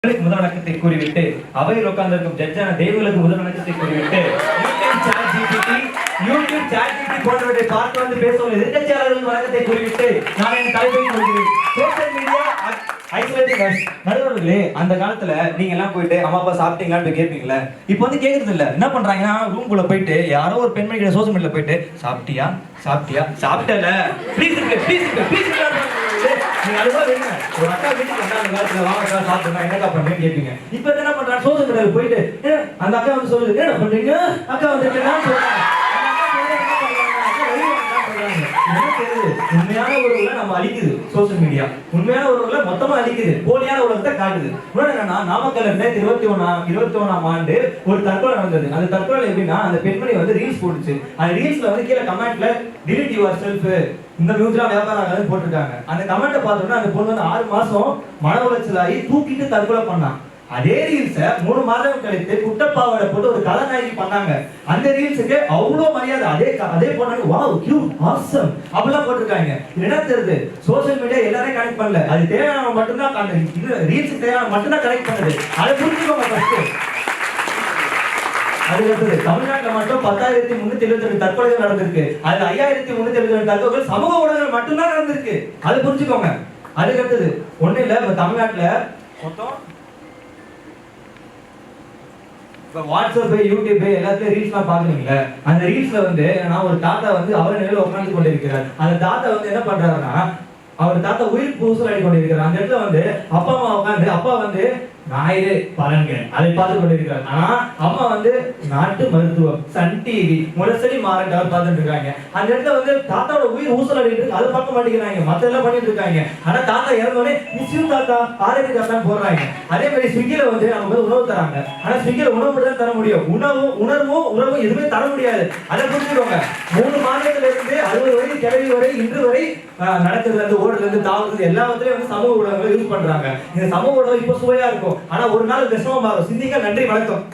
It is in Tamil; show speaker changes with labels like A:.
A: முதல் வணக்கத்தை கூறிவிட்டு அவையில் உட்கார்ந்திருக்கும் ஜட்ஜான தெய்வங்களுக்கு முதல் வணக்கத்தை கூறிவிட்டு யூடியூப் சாட் ஜிபிடி போன்றவற்றை பார்த்து வந்து பேசுவோம் எதிர்க்கட்சியாளர்கள் வணக்கத்தை கூறிவிட்டு நான் என் தலைப்பை கூறுகிறேன். சோசியல் மீடியா ஐசோலேட்டிங் நடுவர்களே, அந்த காலத்துல நீங்க எல்லாம் போயிட்டு அம்மா அப்பா சாப்பிட்டீங்களான்னு கேட்பீங்களா? இப்போ வந்து கேட்கறது இல்ல. என்ன பண்றாங்கன்னா ரூம்குள்ள போயிட்டு யாரோ ஒரு பெண்மணி கிட்ட சோசியல் மீடியால போயிட்டு சாப்பிட்டியா சாப்பிட்டியா சாப்பிட்டல ப்ளீஸ் நீங்க அதுதான் வேணுங்க. ஒரு அக்கா வீட்டுக்கு வந்தா அந்த காலத்துல வாங்க சாப்பிட்டுனா என்னக்கா பண்றீங்கன்னு கேட்பீங்க. இப்போ என்ன பண்றாங்க, சோசியல் மீடியால போயிட்டு அந்த அக்கா வந்து சொல்லுது என்ன பண்றீங்க, அக்கா வந்து உண்மையான உறவுகளை நம்ம அழிக்குது. சோசியல் மீடியா உண்மையான உறவுகளை மொத்தமா அழிக்குது, போலியான உலகத்தை காட்டுது. என்னன்னா நாமக்கல்ல 2021ஆம் ஆண்டு ஒரு தற்கொலை நடந்தது. அந்த தற்கொலை எப்படின்னா, அந்த பெண்மணி வந்து ரீல்ஸ் போட்டுச்சு. அந்த ரீல்ஸ்ல வந்து கீழே கமெண்ட்ல delete yourself இந்த நியூஸ்லாம் வியாபாரம் ஆகாதுன்னு போட்டிருக்காங்க. அந்த கமெண்ட்டை பார்த்தோம்னா அந்த பொண்ணு வந்து 6 மாசம் மன உளைச்சலாகி தூக்கிட்டு தற்கொலை பண்ணான். அதே ரீல்ஸை 3 மாதம் கழித்து குட்டப்பாவோட போட்டு ஒரு கதாநாயகி பண்ணாங்க. அந்த ரீல்ஸுக்கு அவ்வளோ மரியாதை. அதே போனாங்க வாவ் கியூட் ஆசம் அப்படிலாம் போட்டிருக்காங்க. என்ன தெரியுது, சோசியல் மீடியா எல்லாரையும் கனெக்ட் பண்ணல. அது தேவையான மட்டும்தான் ரீல்ஸுக்கு தேவையான மட்டும்தான் கனெக்ட் பண்ணுது. அதை புரிஞ்சுக்கோங்க ஃபர்ஸ்ட். அதுக்கு தமிழ்நாட்டில் மட்டும் 10,372 தற்கொலைகள் நடந்திருக்கு. அது 5,372 தற்கொலைகள் சமூக ஊடகங்கள் மட்டும்தான் நடந்திருக்கு. அதை புரிஞ்சுக்கோங்க. அதுக்கு அடுத்தது ஒன்றும் இல்லை. இப்போ தமிழ்நாட்டில் மொத்தம் இப்போ வாட்ஸ்அப் யூடியூப் எல்லாத்தையும் ரீல்ஸ்லாம் பார்க்குறீங்களே, அந்த ரீல்ஸ்ல வந்து நான் ஒரு தாத்தா வந்து அவர் நிலையில் உட்காந்து கொண்டிருக்கிறார். அந்த தாத்தா வந்து என்ன பண்றாருன்னா, அவர் தாத்தா உயிர் பூசல் ஆடி கொண்டிருக்கிறார். அந்த இடத்துல வந்து அப்பா அம்மா உட்காந்து அப்பா வந்து ஞாயிறு பலன்கள் அதை பார்த்து கொண்டிருக்கிறார். ஆனா அம்மா வந்து நாட்டு மருத்துவம் சன் டிவி முரசொலி மாறன் பார்த்துட்டு இருக்காங்க. அந்த இடத்துல வந்து தாத்தாவோட உயிர் ஊசல் அடிக்கிறது அதை பார்க்க மாட்டேங்கிறாங்க, மத்த எல்லாம் பண்ணிட்டு இருக்காங்க. ஆனா தாத்தா இறந்தோடனே மிஸ்யூ தாத்தா ஆரோக்கிய தாத்தான்னு போடுறாங்க. அதே மாதிரி ஸ்விக்கில வந்து நமக்கு வந்து உணவு தராங்க. ஆனா ஸ்விக்கில உணவு மட்டும் தான் தர முடியும், உணர்வும் உறவும் எதுவுமே தர முடியாது. அதை புரிஞ்சுக்கோங்க. 3 மாதத்துல இருந்து 60 வரை கிளவி வரை இன்று வரை நடக்கிறதுல இருந்து ஓடுறது இருந்து தாவுறது எல்லாத்துலயும் வந்து சமூக ஊடகங்களை யூஸ் பண்றாங்க. இந்த சமூக ஊடகம் இப்ப சுவையா இருக்கும், ஆனா ஒரு நாள் விஷமா மாறும். சிந்திக்க. நன்றி, வணக்கம்.